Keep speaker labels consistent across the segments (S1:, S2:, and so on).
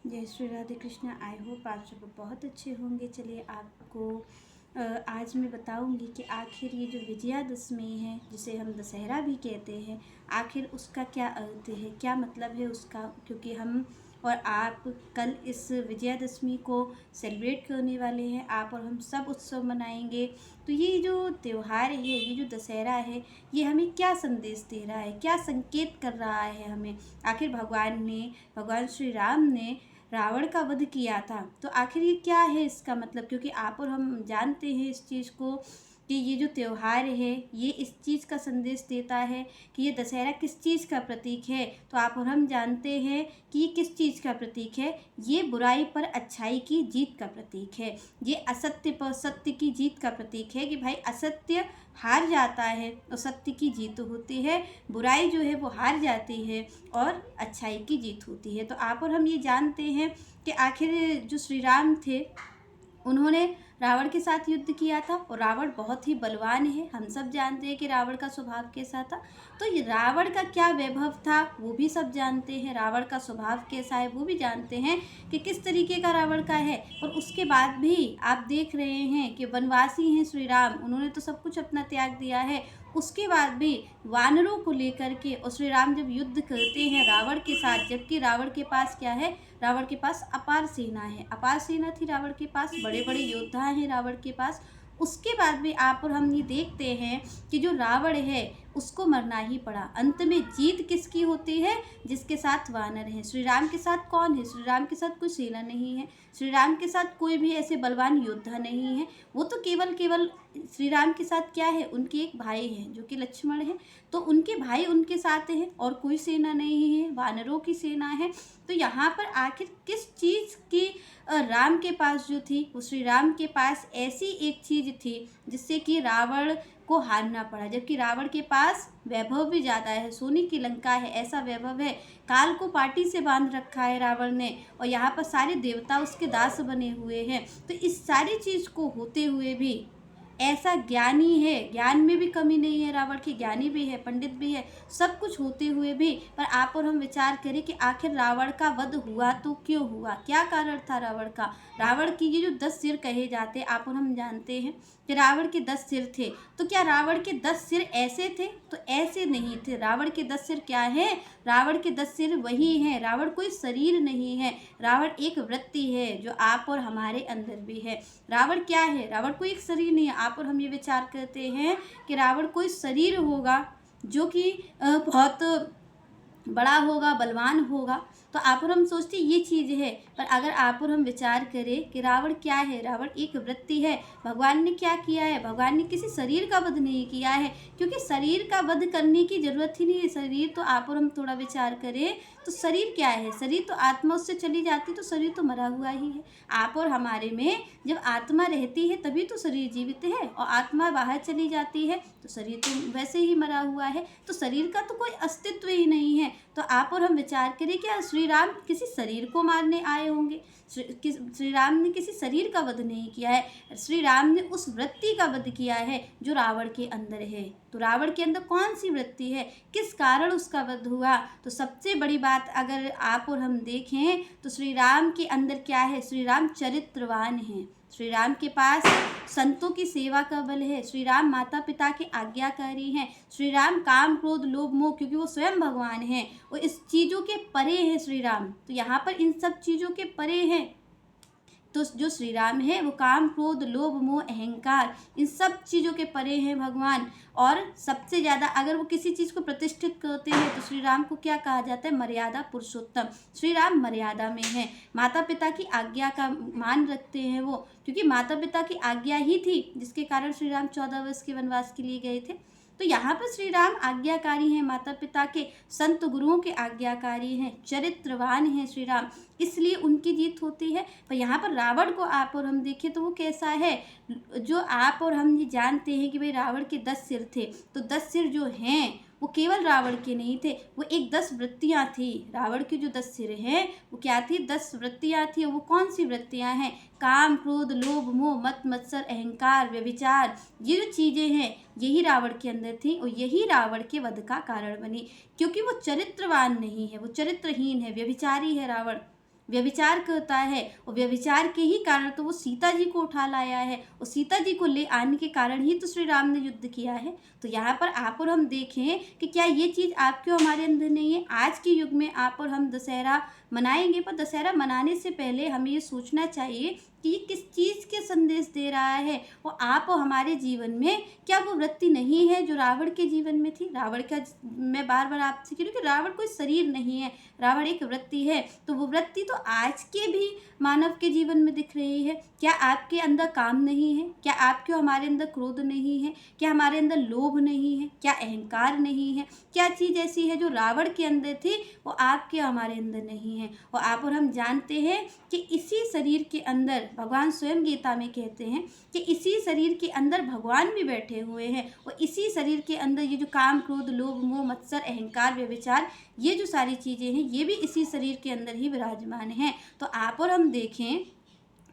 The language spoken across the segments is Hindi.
S1: जय श्री राधे कृष्ण। आई होप आप सब बहुत अच्छे होंगे। चलिए आपको आज मैं बताऊंगी कि आखिर ये जो विजयादशमी है, जिसे हम दशहरा भी कहते हैं, आखिर उसका क्या अर्थ है, क्या मतलब है उसका। क्योंकि हम और आप कल इस विजयादशमी को सेलिब्रेट करने वाले हैं। आप और हम सब उत्सव मनाएंगे। तो ये जो त्यौहार है, ये जो दशहरा है, ये हमें क्या संदेश दे रहा है, क्या संकेत कर रहा है हमें। आखिर भगवान श्री राम ने रावण का वध किया था, तो आखिर ये क्या है इसका मतलब। क्योंकि आप और हम जानते हैं इस चीज़ को कि ये जो त्यौहार है, ये इस चीज़ का संदेश देता है कि ये दशहरा किस चीज़ का प्रतीक है। तो आप और हम जानते हैं कि ये किस चीज़ का प्रतीक है। ये बुराई पर अच्छाई की जीत का प्रतीक है। ये असत्य पर सत्य की जीत का प्रतीक है कि भाई असत्य हार जाता है और सत्य की जीत होती है। बुराई जो है वो हार जाती है और अच्छाई की जीत होती है। तो आप और हम ये जानते हैं कि आखिर जो श्री राम थे, उन्होंने रावण के साथ युद्ध किया था और रावण बहुत ही बलवान है। हम सब जानते हैं कि रावण का स्वभाव कैसा था। तो ये रावण का क्या वैभव था वो भी सब जानते हैं। रावण का स्वभाव कैसा है वो भी जानते हैं कि किस तरीके का रावण का है। और उसके बाद भी आप देख रहे हैं कि वनवासी हैं श्री राम, उन्होंने तो सब कुछ अपना त्याग दिया है। उसके बाद भी वानरों को लेकर के और श्री राम जब युद्ध करते हैं रावण के साथ, जबकि रावण के पास क्या है, रावण के पास अपार सेना है। अपार सेना थी रावण के पास, बड़े बड़े योद्धा हैं रावण के पास। उसके बाद भी आप और हम ये देखते हैं कि जो रावण है उसको मरना ही पड़ा। अंत में जीत किसकी होती है, जिसके साथ वानर हैं। श्री राम के साथ कौन है, श्री राम के साथ कोई सेना नहीं है। श्री राम के साथ कोई भी ऐसे बलवान योद्धा नहीं है। वो तो केवल श्री राम के साथ क्या है, उनके एक भाई हैं जो कि लक्ष्मण हैं। तो उनके भाई उनके साथ हैं और कोई सेना नहीं है, वानरों की सेना है। तो यहाँ पर आखिर किस चीज़ की राम के पास जो थी, वो श्री राम के पास ऐसी एक चीज़ थी जिससे कि रावण को हारना पड़ा। जबकि रावण के पास वैभव भी ज़्यादा है, सोने की लंका है, ऐसा वैभव है। काल को पाटी से बांध रखा है रावण ने, और यहाँ पर सारे देवता उसके दास बने हुए हैं। तो इस सारी चीज़ को होते हुए भी ऐसा ज्ञानी है, ज्ञान में भी कमी नहीं है रावण की, ज्ञानी भी है, पंडित भी है, सब कुछ होते हुए भी। पर आप और हम विचार करें कि आखिर रावण का वध हुआ तो क्यों हुआ, क्या कारण था रावण का। रावण की ये जो 10 सिर कहे जाते, आप और हम जानते हैं कि रावण के 10 सिर थे। तो क्या रावण के 10 सिर ऐसे थे, तो ऐसे नहीं थे। रावण के 10 सिर क्या है, रावण के 10 सिर वही हैं। रावण कोई शरीर नहीं है, रावण एक वृत्ति है जो आप और हमारे अंदर भी है। रावण क्या है, रावण कोई एक शरीर नहीं है। आप और हम ये विचार करते हैं कि रावण कोई शरीर होगा जो कि बहुत बड़ा होगा, बलवान होगा। तो आप और हम सोचते ये चीज़ है। पर अगर आप और हम विचार करें कि रावण क्या है, रावण एक वृत्ति है। भगवान ने क्या किया है, भगवान ने किसी शरीर का वध नहीं किया है, क्योंकि शरीर का वध करने की जरूरत ही नहीं है। शरीर तो आप और हम थोड़ा विचार करें तो शरीर क्या है, शरीर तो आत्मा उससे चली जाती, तो शरीर तो मरा हुआ ही है। आप और हमारे में जब आत्मा रहती है तभी तो शरीर जीवित है, और आत्मा बाहर चली जाती है तो शरीर तो वैसे ही मरा हुआ है। तो शरीर का तो कोई अस्तित्व ही नहीं है। तो आप और हम विचार करें क्या श्री राम किसी शरीर को मारने आए होंगे। श्री राम ने किसी शरीर का वध नहीं किया है, श्री राम ने उस वृत्ति का वध किया है जो रावण के अंदर है। तो रावण के अंदर कौन सी वृत्ति है, किस कारण उसका वध हुआ। तो सबसे बड़ी बात अगर आप और हम देखें तो श्री राम के अंदर क्या है, श्री राम चरित्रवान हैं। श्री राम के पास संतों की सेवा का बल है। श्री राम माता पिता के आज्ञाकारी हैं। श्री राम काम क्रोध लोभ मोह, क्योंकि वो स्वयं भगवान हैं, वो इस चीज़ों के परे हैं श्री राम। तो यहाँ पर इन सब चीज़ों के परे हैं। तो जो श्री राम है वो काम क्रोध लोभ मोह अहंकार इन सब चीज़ों के परे हैं भगवान। और सबसे ज़्यादा अगर वो किसी चीज़ को प्रतिष्ठित करते हैं तो श्री राम को क्या कहा जाता है, मर्यादा पुरुषोत्तम। श्री राम मर्यादा में है, माता पिता की आज्ञा का मान रखते हैं वो, क्योंकि माता पिता की आज्ञा ही थी जिसके कारण श्री राम 14 वर्ष के वनवास के लिए गए थे। तो यहाँ पर श्री राम आज्ञाकारी हैं, माता पिता के संत गुरुओं के आज्ञाकारी हैं, चरित्रवान हैं श्री राम, इसलिए उनकी जीत होती है। पर यहाँ पर रावण को आप और हम देखें तो वो कैसा है, जो आप और हम ये जानते हैं कि भाई रावण के 10 सिर थे। तो 10 सिर जो हैं वो केवल रावण के नहीं थे, वो एक 10 वृत्तियाँ थी। रावण की जो 10 सिर हैं वो क्या थी, 10 वृत्तियाँ थी। वो कौन सी वृत्तियाँ हैं, काम क्रोध लोभ मोह मत मत्सर अहंकार व्यभिचार, ये जो चीज़ें हैं यही रावण के अंदर थी, और यही रावण के वध का कारण बनी। क्योंकि वो चरित्रवान नहीं है, वो चरित्रहीन है, व्यभिचारी है रावण। व्यभिचार करता है, और व्यभिचार के ही कारण तो वो सीता जी को उठा लाया है, और सीता जी को ले आने के कारण ही तो श्री राम ने युद्ध किया है। तो यहाँ पर आप और हम देखें कि क्या ये चीज़ आपके और हमारे अंदर नहीं है। आज के युग में आप और हम दशहरा मनाएंगे, पर दशहरा मनाने से पहले हमें ये सोचना चाहिए कि ये किस चीज़ के संदेश दे रहा है, और आप और हमारे जीवन में क्या वो वृत्ति नहीं है जो रावण के जीवन में थी। रावण का मैं बार बार आपसे कह रही हूँ कि रावण कोई शरीर नहीं है, रावण एक वृत्ति है। तो वो वृत्ति तो आज के भी मानव के जीवन में दिख रही है। क्या आपके अंदर काम नहीं है? क्या आपके और हमारे अंदर क्रोध नहीं है? क्या हमारे अंदर लोभ नहीं है? क्या अहंकार नहीं है? क्या चीज़ ऐसी है जो रावण के अंदर थी वो आपके और हमारे अंदर नहीं है? और आप और हम जानते हैं कि इसी शरीर के अंदर भगवान स्वयं गीता में कहते हैं कि इसी शरीर के अंदर भगवान भी बैठे हुए हैं, और इसी शरीर के अंदर ये जो काम क्रोध लोभ मोह मत्सर अहंकार व्यभिचार ये जो सारी चीज़ें हैं ये भी इसी शरीर के अंदर ही विराजमान हैं। तो आप और हम देखें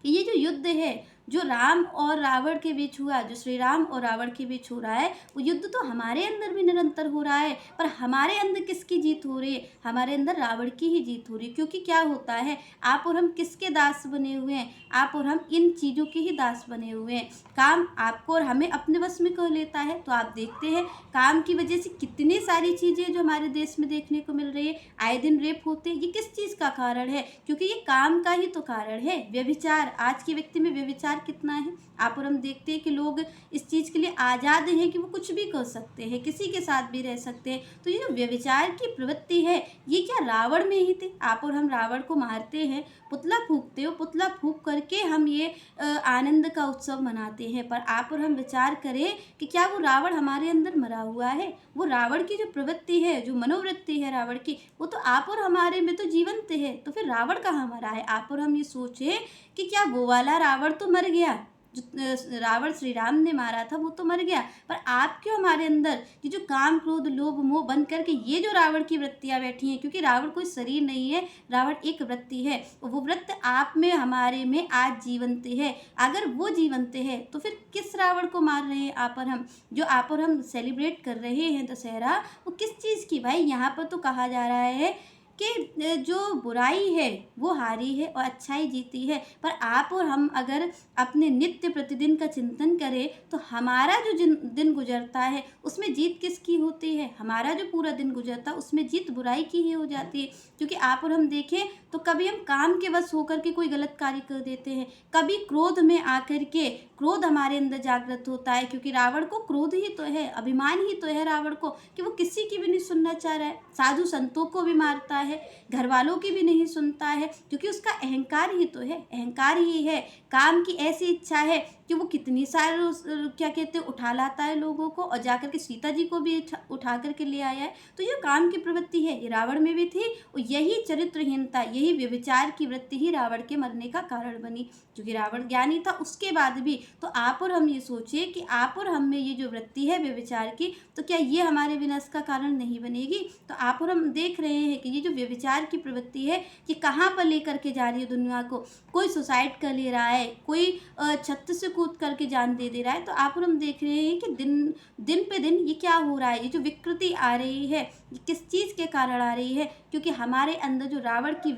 S1: कि ये जो युद्ध है जो राम और रावण के बीच हुआ, जो श्री राम और रावण के बीच हो रहा है, वो युद्ध तो हमारे अंदर भी निरंतर हो रहा है, पर हमारे अंदर किसकी जीत हो रही है? हमारे अंदर रावण की ही जीत हो रही है। क्योंकि क्या होता है, आप और हम किसके दास बने हुए हैं? आप और हम इन चीज़ों के ही दास बने हुए हैं। काम आपको और हमें अपने बस में कर लेता है। तो आप देखते हैं काम की वजह से कितनी सारी चीज़ें जो हमारे देश में देखने को मिल रही है, आए दिन रेप होते हैं। ये किस चीज़ का कारण है? क्योंकि ये काम का ही तो कारण है, व्यभिचार। आज के व्यक्ति में व्यभिचार कितना है। आप और हम देखते हैं कि लोग इस चीज़ के लिए आज़ाद हैं कि वो कुछ भी कर सकते हैं, किसी के साथ भी रह सकते हैं। तो ये जो व्यभिचार की प्रवृत्ति है ये क्या रावण में ही थी? आप और हम रावण को मारते हैं, पुतला फूंकते हो, पुतला फूंक करके हम ये आनंद का उत्सव मनाते हैं। पर आप और हम विचार करें कि क्या वो रावण हमारे अंदर मरा हुआ है? वो रावण की जो प्रवृत्ति है, जो मनोवृत्ति है रावण की, वो तो आप और हमारे में तो जीवंत है। तो फिर रावण कहाँ मरा है? आप और हम ये सोचें कि क्या वो वाला रावण तो मर गया, जो रावण श्री राम ने मारा था वो तो मर गया, पर आपके हमारे अंदर ये जो काम क्रोध लोभ मोह बन करके ये जो रावण की वृत्तियाँ बैठी हैं, क्योंकि रावण कोई शरीर नहीं है, रावण एक वृत्ति है, वो वृत्ति आप में हमारे में आज जीवंत है। अगर वो जीवंत है तो फिर किस रावण को मार रहे हैं आप और हम? जो आप और हम सेलिब्रेट कर रहे हैं दशहरा, वो किस चीज़ की? भाई यहाँ पर तो कहा जा रहा है कि जो बुराई है वो हारी है और अच्छाई जीती है। पर आप और हम अगर अपने नित्य प्रतिदिन का चिंतन करें तो हमारा जो दिन गुजरता है उसमें जीत किसकी होती है? हमारा जो पूरा दिन गुजरता है उसमें जीत बुराई की ही हो जाती है। क्योंकि आप और हम देखें तो कभी हम काम के वश होकर के कोई गलत कार्य कर देते हैं, कभी क्रोध में आकर के क्रोध हमारे अंदर जागृत होता है। क्योंकि रावण को क्रोध ही तो है, अभिमान ही तो है रावण को कि वो किसी की भी नहीं सुनना चाह रहा है, साधु संतों को भी मारता है, घर वालों की भी नहीं सुनता है, क्योंकि उसका अहंकार ही तो है, अहंकार ही है। काम की ऐसी इच्छा है कि वो कितनी सारे क्या कहते हैं उठा लाता है लोगों को, और जाकर के सीता जी को भी उठा करके ले आया है। तो ये काम की प्रवृत्ति है, ये रावण में भी थी, और यही चरित्रहीनता, यही व्यभिचार की वृत्ति ही रावण के मरने का कारण बनी। क्योंकि रावण ज्ञानी था उसके बाद भी। तो आप और हम ये सोचिए कि आप और हम में ये जो वृत्ति है व्यभिचार की, तो क्या ये हमारे विनाश का कारण नहीं बनेगी? तो आप और हम देख रहे हैं कि ये जो व्यभिचार की प्रवृत्ति है ये कहाँ पर लेकर के जा रही है दुनिया को। कोई सुसाइड कर ले रहा है, कोई छत से कूद करके जान दे रहा है। तो आप और हम देख रहे हैं कि दिन पे दिन ये क्या हो रहा है, ये जो विकृति आ रही है ये किस चीज़ के कारण आ रही है? क्योंकि हमारे अंदर जो रावण की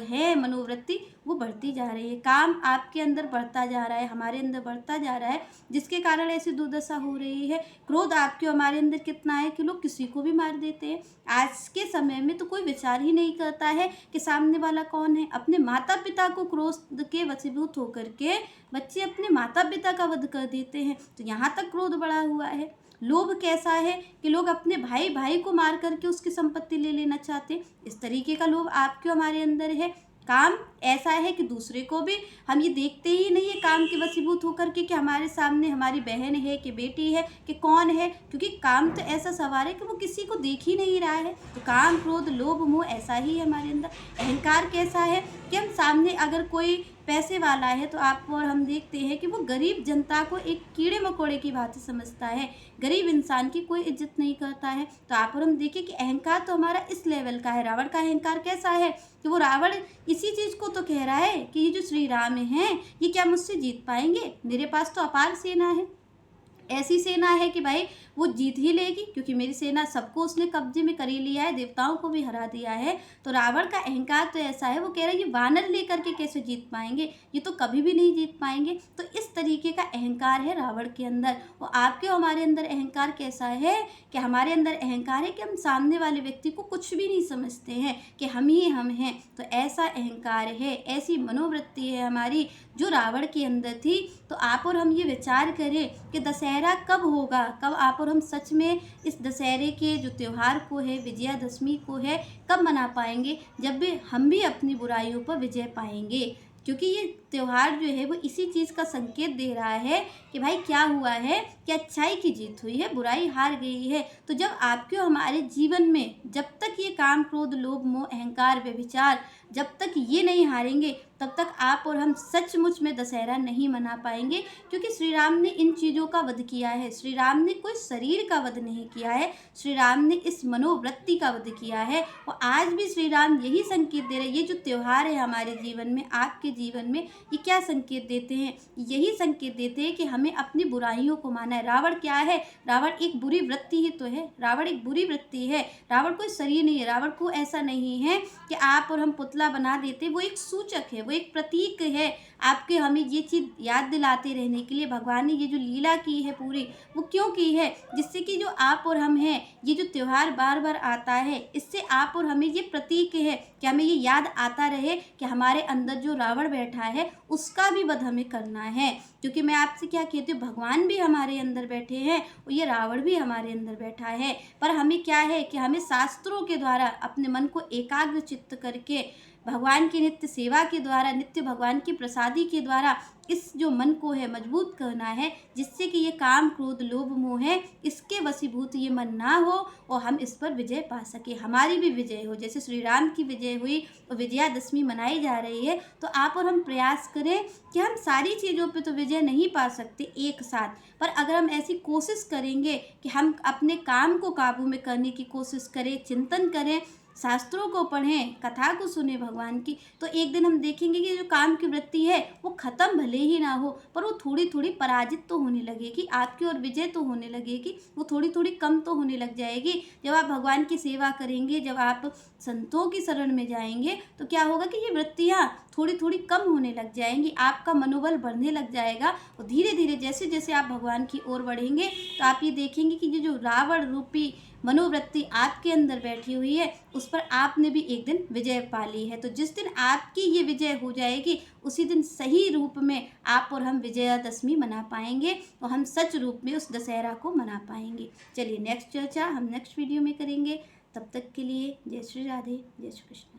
S1: है मनोवृत्ति वो बढ़ती जा रही है। काम आपके अंदर बढ़ता जा रहा है, हमारे अंदर बढ़ता जा रहा है, जिसके कारण ऐसी दुर्दशा हो रही है। क्रोध आपके हमारे अंदर कितना है कि लोग किसी को भी मार देते हैं। आज के समय में तो कोई विचार ही नहीं करता है कि सामने वाला कौन है। अपने माता पिता को क्रोध के वशीभूत होकर के बच्चे अपने माता पिता का वध कर देते हैं। तो यहाँ तक क्रोध बढ़ा हुआ है। लोभ कैसा है कि लोग अपने भाई को मार करके उसकी संपत्ति ले लेना चाहते हैं। इस तरीके का लोभ आपके हमारे अंदर है। काम ऐसा है कि दूसरे को भी हम ये देखते ही नहीं है काम के वशीभूत होकर के कि हमारे सामने हमारी बहन है कि बेटी है कि कौन है, क्योंकि काम तो ऐसा सवार है कि वो किसी को देख ही नहीं रहा है। तो काम क्रोध लोभ मोह ऐसा ही है हमारे अंदर। अहंकार कैसा है कि हम सामने अगर कोई पैसे वाला है तो आप और हम देखते हैं कि वो गरीब जनता को एक कीड़े मकोड़े की भांति समझता है, गरीब इंसान की कोई इज्जत नहीं करता है। तो आप और हम देखें कि अहंकार तो हमारा इस लेवल का है। रावण का अहंकार कैसा है कि वो रावण इसी चीज़ को तो कह रहा है कि ये जो श्री राम हैं ये क्या मुझसे जीत पाएंगे, मेरे पास तो अपार सेना है। ऐसी सेना है कि भाई वो जीत ही लेगी, क्योंकि मेरी सेना सबको उसने कब्जे में कर ही लिया है, देवताओं को भी हरा दिया है। तो रावण का अहंकार तो ऐसा है, वो कह रहा है ये वानर लेकर के कैसे जीत पाएंगे, ये तो कभी भी नहीं जीत पाएंगे। तो इस तरीके का अहंकार है रावण के अंदर। और आपके हमारे अंदर अहंकार कैसा है कि हमारे अंदर अहंकार है कि हम सामने वाले व्यक्ति को कुछ भी नहीं समझते हैं, कि हम ही हम हैं। तो ऐसा अहंकार है, ऐसी मनोवृत्ति है हमारी जो रावण के अंदर थी। तो आप और हम ये विचार करें कि दशहरा कब होगा, कब आप और हम सच में इस दशहरे के जो त्यौहार को है, विजयादशमी को है, कब मना पाएंगे, जब भी हम भी अपनी बुराइयों पर विजय पाएंगे। क्योंकि ये त्यौहार जो है वो इसी चीज़ का संकेत दे रहा है कि भाई क्या हुआ है कि अच्छाई की जीत हुई है, बुराई हार गई है। तो जब आपके और हमारे जीवन में जब तक ये काम, क्रोध, लोभ, मोह, अहंकार, व्यभिचार जब तक ये नहीं हारेंगे, तब तक आप और हम सचमुच में दशहरा नहीं मना पाएंगे। क्योंकि श्री राम ने इन चीज़ों का वध किया है। श्री राम ने कोई शरीर का वध नहीं किया है, श्री राम ने इस मनोवृत्ति का वध किया है। और आज भी श्री राम यही संकेत दे रहे हैं। ये जो त्यौहार है हमारे जीवन में, आपके जीवन में, ये क्या संकेत देते हैं? यही संकेत देते हैं कि हमें अपनी बुराइयों को माना है। रावण क्या है? रावण एक बुरी वृत्ति ही तो है। रावण एक बुरी वृत्ति है, रावण कोई शरीर नहीं है। रावण को ऐसा नहीं है कि आप और हम पुतला बना देते, वो एक सूचक है, वो एक प्रतीक है आपके, हमें ये चीज़ याद दिलाते रहने के लिए। भगवान ने ये जो लीला की है पूरी, वो क्यों की है? जिससे कि जो आप और हम हैं, ये जो त्यौहार बार बार आता है, इससे आप और हमें ये प्रतीक है कि हमें ये याद आता रहे कि हमारे अंदर जो रावण बैठा है उसका भी वध हमें करना है। क्योंकि मैं आपसे क्या कहती हूँ, भगवान भी हमारे अंदर बैठे हैं और ये रावण भी हमारे अंदर बैठा है। पर हमें क्या है कि हमें शास्त्रों के द्वारा अपने मन को एकाग्र चित्त करके भगवान की नित्य सेवा के द्वारा, नित्य भगवान की प्रसादी के द्वारा इस जो मन को है मजबूत करना है, जिससे कि ये काम, क्रोध, लोभ, मोह है, इसके वशीभूत ये मन ना हो और हम इस पर विजय पा सके, हमारी भी विजय हो। जैसे श्री राम की विजय हुई और विजयादशमी मनाई जा रही है, तो आप और हम प्रयास करें कि हम सारी चीज़ों पे तो विजय नहीं पा सकते एक साथ, पर अगर हम ऐसी कोशिश करेंगे कि हम अपने काम को काबू में करने की कोशिश करें, चिंतन करें, शास्त्रों को पढ़ें, कथा को सुने भगवान की, तो एक दिन हम देखेंगे कि जो काम की वृत्ति है वो ख़त्म भले ही ना हो, पर वो थोड़ी थोड़ी पराजित तो होने लगेगी, आपकी ओर विजय तो होने लगेगी, वो थोड़ी थोड़ी कम तो होने लग जाएगी। जब आप भगवान की सेवा करेंगे, जब आप संतों की शरण में जाएंगे, तो क्या होगा कि ये वृत्तियाँ थोड़ी थोड़ी कम होने लग जाएंगी, आपका मनोबल बढ़ने लग जाएगा। और धीरे धीरे जैसे जैसे आप भगवान की ओर बढ़ेंगे, तो आप ये देखेंगे कि ये जो रावण रूपी मनोवृत्ति आपके अंदर बैठी हुई है, उस पर आपने भी एक दिन विजय पा ली है। तो जिस दिन आपकी ये विजय हो जाएगी, उसी दिन सही रूप में आप और हम विजयादशमी मना पाएंगे और हम सच रूप में उस दशहरा को मना पाएंगे। चलिए नेक्स्ट चर्चा हम नेक्स्ट वीडियो में करेंगे। तब तक के लिए जय श्री राधे, जय श्री कृष्ण।